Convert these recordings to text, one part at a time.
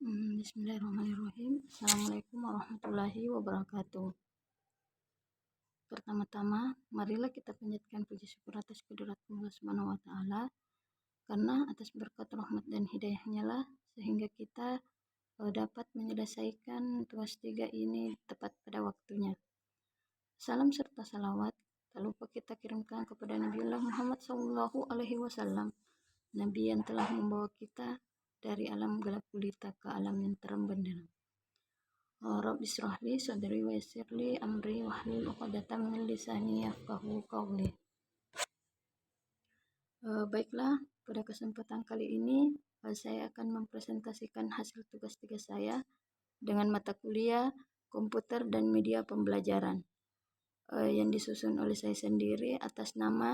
Bismillahirrahmanirrahim. Assalamualaikum warahmatullahi wabarakatuh. Pertama-tama, marilah kita panjatkan puji syukur atas kehadirat Allah Subhanahu wa Ta'ala, karena atas berkat rahmat dan hidayahnya lah sehingga kita dapat menyelesaikan tugas 3 ini tepat pada waktunya. Salam serta salawat tak lupa kita kirimkan kepada Nabiullah Muhammad SAW, Nabi yang telah membawa kita dari alam gelap gulita ke alam yang terang benderang. Rabbi shrahli sadri wa yassirli amri wahlul 'uqdatam min lisani yafqahu qawli. Baiklah, pada kesempatan kali ini saya akan mempresentasikan hasil tugas 3 saya dengan mata kuliah komputer dan media pembelajaran yang disusun oleh saya sendiri atas nama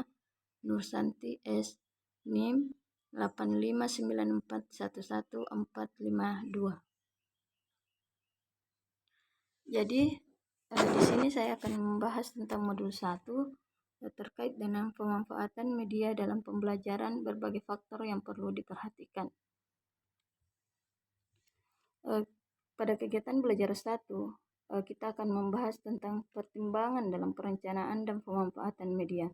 Nursanti S. NIM 859411452. Jadi di sini saya akan membahas tentang modul 1 terkait dengan pemanfaatan media dalam pembelajaran, berbagai faktor yang perlu diperhatikan. Pada kegiatan belajar 1, kita akan membahas tentang pertimbangan dalam perencanaan dan pemanfaatan media.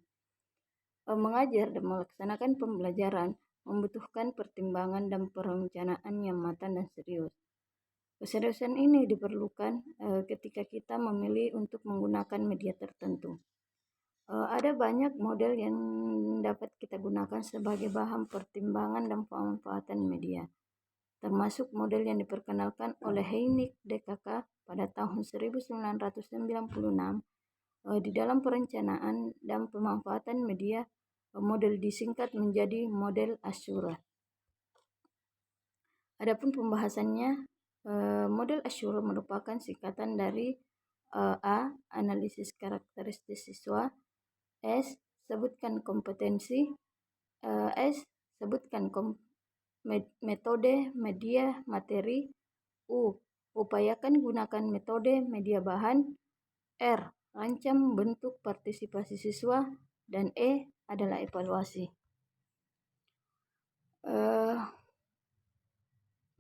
Mengajar dan melaksanakan pembelajaran membutuhkan pertimbangan dan perencanaan yang matang dan serius. Keseriusan ini diperlukan ketika kita memilih untuk menggunakan media tertentu. Ada banyak model yang dapat kita gunakan sebagai bahan pertimbangan dan pemanfaatan media, termasuk model yang diperkenalkan oleh Heineck DKK pada tahun 1996 di dalam perencanaan dan pemanfaatan media. Model disingkat menjadi model Ashura. Adapun pembahasannya, model Ashura merupakan singkatan dari A. Analisis karakteristik siswa, S. Sebutkan kompetensi, S. Sebutkan metode media materi, U. Upayakan gunakan metode media bahan, R. Rancang bentuk partisipasi siswa, dan E adalah evaluasi.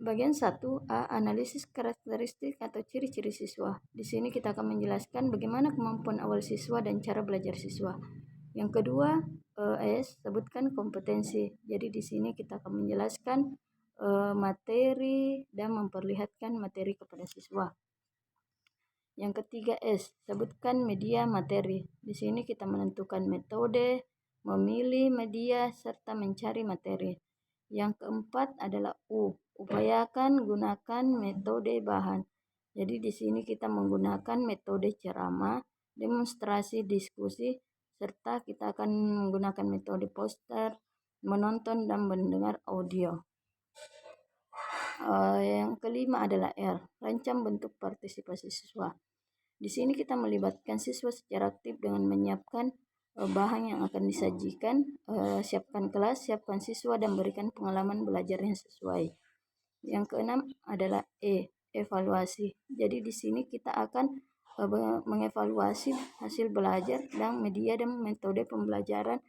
Bagian 1 A. Analisis karakteristik atau ciri-ciri siswa. Di sini kita akan menjelaskan bagaimana kemampuan awal siswa dan cara belajar siswa. Yang kedua S. Sebutkan kompetensi. Jadi di sini kita akan menjelaskan materi dan memperlihatkan materi kepada siswa. Yang ketiga S. Sebutkan media materi. Di sini kita menentukan metode, memilih media, serta mencari materi. Yang keempat adalah U. Upayakan gunakan metode bahan. Jadi di sini kita menggunakan metode ceramah, demonstrasi, diskusi, serta kita akan menggunakan metode poster, menonton, dan mendengar audio. Yang kelima adalah R. Rancang bentuk partisipasi siswa. Di sini kita melibatkan siswa secara aktif dengan menyiapkan bahan yang akan disajikan, siapkan kelas, siapkan siswa, dan berikan pengalaman belajar yang sesuai. Yang keenam adalah E. Evaluasi. Jadi di sini kita akan mengevaluasi hasil belajar dan media dan metode pembelajaran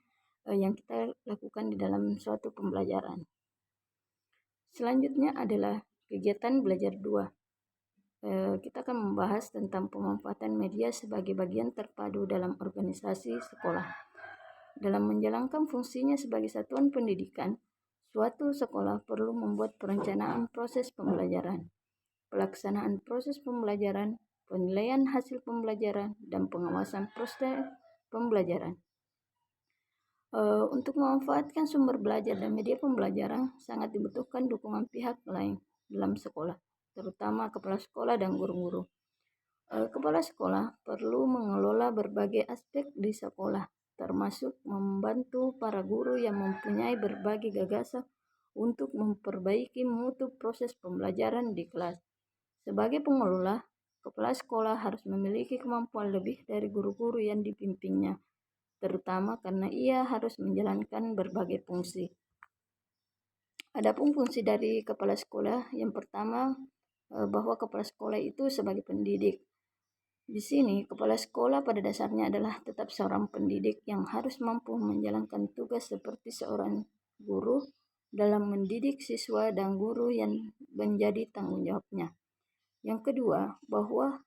yang kita lakukan di dalam suatu pembelajaran. Selanjutnya adalah kegiatan belajar 2. Kita akan membahas tentang pemanfaatan media sebagai bagian terpadu dalam organisasi sekolah. Dalam menjalankan fungsinya sebagai satuan pendidikan, suatu sekolah perlu membuat perencanaan proses pembelajaran, pelaksanaan proses pembelajaran, penilaian hasil pembelajaran, dan pengawasan proses pembelajaran. Untuk memanfaatkan sumber belajar dan media pembelajaran sangat dibutuhkan dukungan pihak lain dalam sekolah, terutama kepala sekolah dan guru-guru. Kepala sekolah perlu mengelola berbagai aspek di sekolah, termasuk membantu para guru yang mempunyai berbagai gagasan untuk memperbaiki mutu proses pembelajaran di kelas. Sebagai pengelola, kepala sekolah harus memiliki kemampuan lebih dari guru-guru yang dipimpinnya, terutama karena ia harus menjalankan berbagai fungsi. Adapun fungsi dari kepala sekolah, yang pertama bahwa kepala sekolah itu sebagai pendidik. Di sini kepala sekolah pada dasarnya adalah tetap seorang pendidik yang harus mampu menjalankan tugas seperti seorang guru dalam mendidik siswa dan guru yang menjadi tanggung jawabnya. Yang kedua, bahwa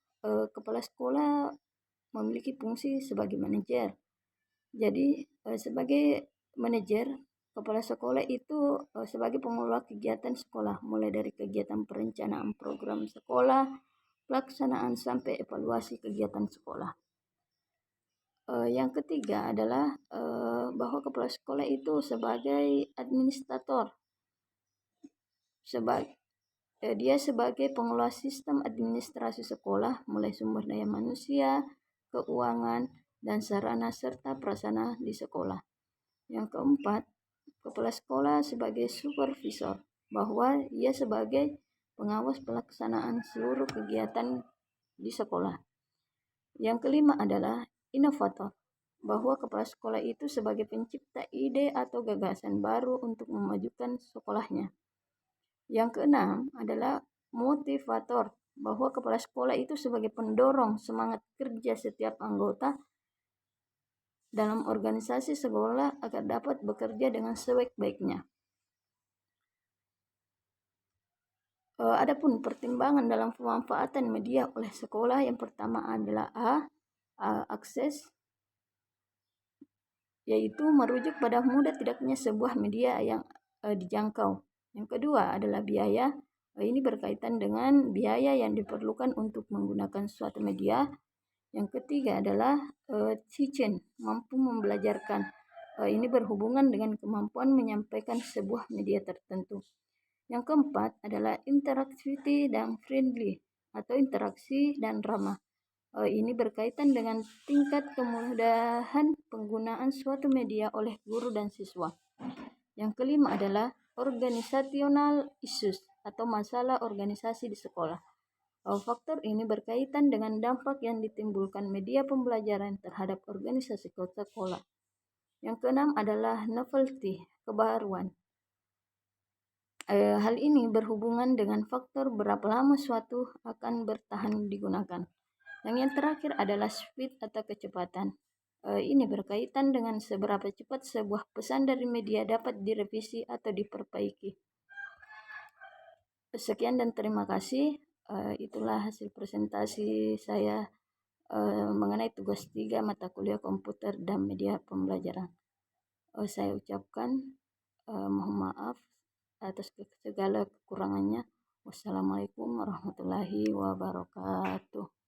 kepala sekolah memiliki fungsi sebagai manajer. Jadi sebagai manajer, kepala sekolah itu sebagai pengelola kegiatan sekolah, mulai dari kegiatan perencanaan program sekolah, pelaksanaan sampai evaluasi kegiatan sekolah. Yang ketiga adalah bahwa kepala sekolah itu sebagai administrator, dia sebagai pengelola sistem administrasi sekolah, mulai sumber daya manusia, keuangan, dan sarana serta prasarana di sekolah. Yang keempat, kepala sekolah sebagai supervisor, bahwa ia sebagai pengawas pelaksanaan seluruh kegiatan di sekolah. Yang kelima adalah inovator, bahwa kepala sekolah itu sebagai pencipta ide atau gagasan baru untuk memajukan sekolahnya. Yang keenam adalah motivator, bahwa kepala sekolah itu sebagai pendorong semangat kerja setiap anggota dalam organisasi sekolah agar dapat bekerja dengan sebaik-baiknya. Adapun pertimbangan dalam pemanfaatan media oleh sekolah, yang pertama adalah akses, yaitu merujuk pada mudah tidaknya sebuah media yang dijangkau. Yang kedua adalah biaya. Ini berkaitan dengan biaya yang diperlukan untuk menggunakan suatu media. Yang ketiga adalah teaching, mampu membelajarkan. Ini berhubungan dengan kemampuan menyampaikan sebuah media tertentu. Yang keempat adalah interactivity dan friendly, atau interaksi dan ramah. Ini berkaitan dengan tingkat kemudahan penggunaan suatu media oleh guru dan siswa. Yang kelima adalah organizational issues, atau masalah organisasi di sekolah. Faktor ini berkaitan dengan dampak yang ditimbulkan media pembelajaran terhadap organisasi sekolah. Yang keenam adalah novelty, kebaruan. Hal ini berhubungan dengan faktor berapa lama suatu akan bertahan digunakan. Yang terakhir adalah speed atau kecepatan. Ini berkaitan dengan seberapa cepat sebuah pesan dari media dapat direvisi atau diperbaiki. Sekian dan terima kasih. Itulah hasil presentasi saya mengenai tugas 3 mata kuliah komputer dan media pembelajaran. Saya ucapkan mohon maaf atas segala kekurangannya. Wassalamualaikum warahmatullahi wabarakatuh.